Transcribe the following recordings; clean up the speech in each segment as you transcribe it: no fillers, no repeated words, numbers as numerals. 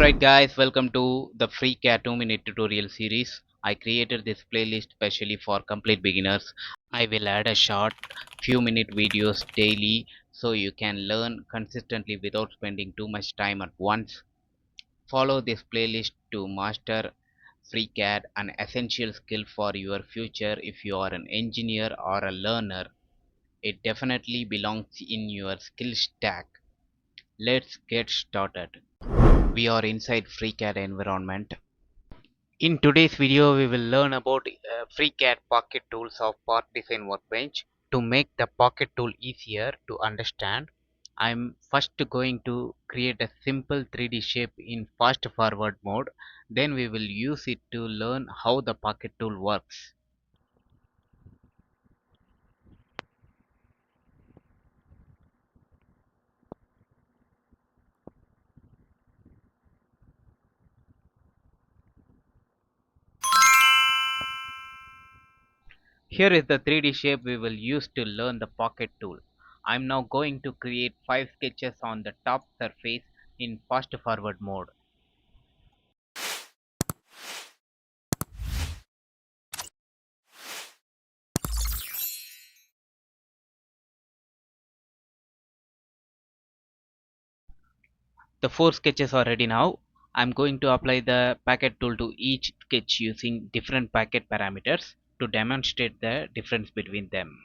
Alright guys, welcome to the FreeCAD 2-minute tutorial series. I created this playlist specially for complete beginners. I will add a short few minute videos daily so you can learn consistently without spending too much time at once. Follow this playlist to master FreeCAD, an essential skill for your future. If you are an engineer or a learner, it definitely belongs in your skill stack. Let's get started. We are inside FreeCAD environment. In today's video, we will learn about FreeCAD Pocket tools of Part Design Workbench. To make the Pocket tool easier to understand, I'm first going to create a simple 3D shape in fast forward mode. Then we will use it to learn how the Pocket tool works. Here is the 3D shape we will use to learn the Pocket tool. I'm now going to create 5 sketches on the top surface in fast forward mode. The 4 sketches are ready now. I'm going to apply the packet tool to each sketch using different packet parameters to demonstrate the difference between them.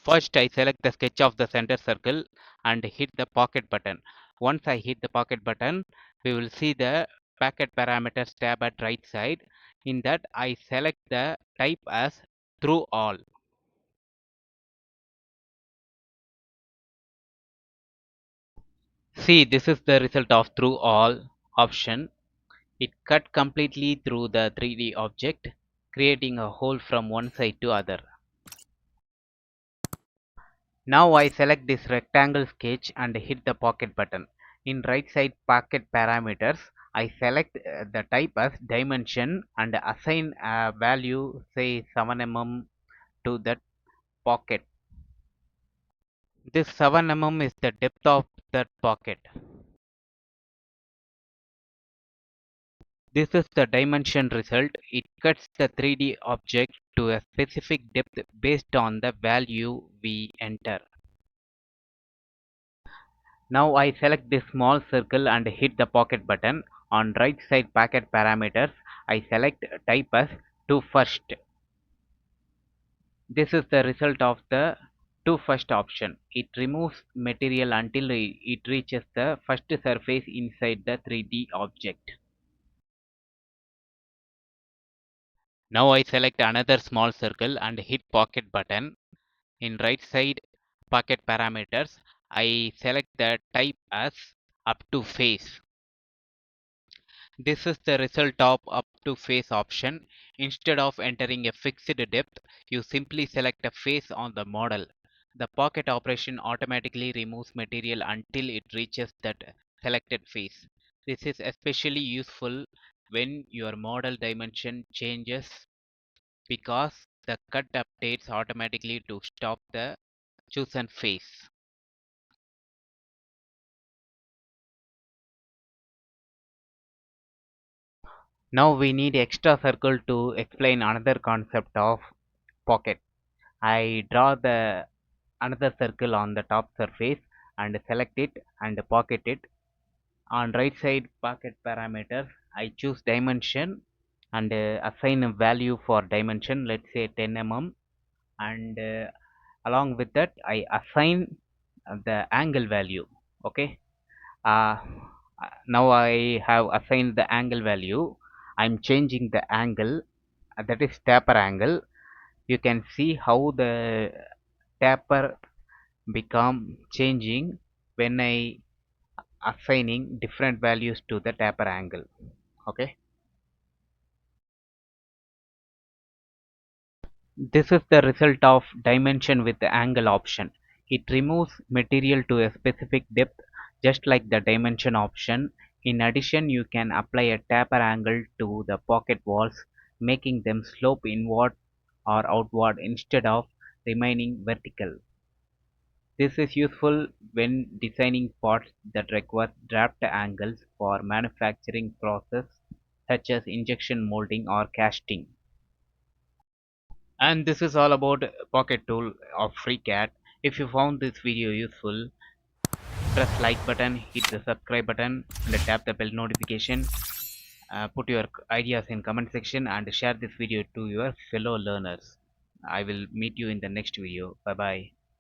First, I select the sketch of the center circle and hit the pocket button. Once I hit the pocket button, we will see the packet parameters tab at right side. In that, I select the type as through all. See, this is the result of through all option. It cut completely through the 3D object, creating a hole from one side to other. Now I select this rectangle sketch and hit the pocket button. In right side pocket parameters, I select the type as dimension and assign a value, say 7 mm, to that pocket. This 7 mm is the depth of that pocket. This is the dimension result. It cuts the 3D object to a specific depth based on the value we enter. Now I select this small circle and hit the pocket button. On right side packet parameters, I select type as to first. This is the result of the to first option. It removes material until it reaches the first surface inside the 3D object. Now I select another small circle and hit pocket button. In right side pocket parameters, I select the type as up to face. This is the result of up to face option. Instead of entering a fixed depth, you simply select a face on the model. The pocket operation automatically removes material until it reaches that selected face. This is especially useful when your model dimension changes because the cut updates automatically to stop the chosen face. Now we need extra circle to explain another concept of pocket. I draw the another circle on the top surface and select it and pocket it. On right side pocket parameters, I choose dimension and assign a value for dimension, let's say 10 mm, and along with that I assign the angle value. Okay, uh, now I have assigned the angle value. I'm changing the angle, that is taper angle. You can see how the taper become changing when I assigning different values to the taper angle. Okay, this is the result of dimension with the angle option. It removes material to a specific depth just like the dimension option. In addition, you can apply a taper angle to the pocket walls, making them slope inward or outward instead of remaining vertical. This is useful when designing parts that require draft angles for manufacturing process such as injection molding or casting. And this is all about Pocket Tool of FreeCAD. If you found this video useful, press like button, hit the subscribe button, and tap the bell notification. Put your ideas in comment section and share this video to your fellow learners. I will meet you in the next video. Bye bye.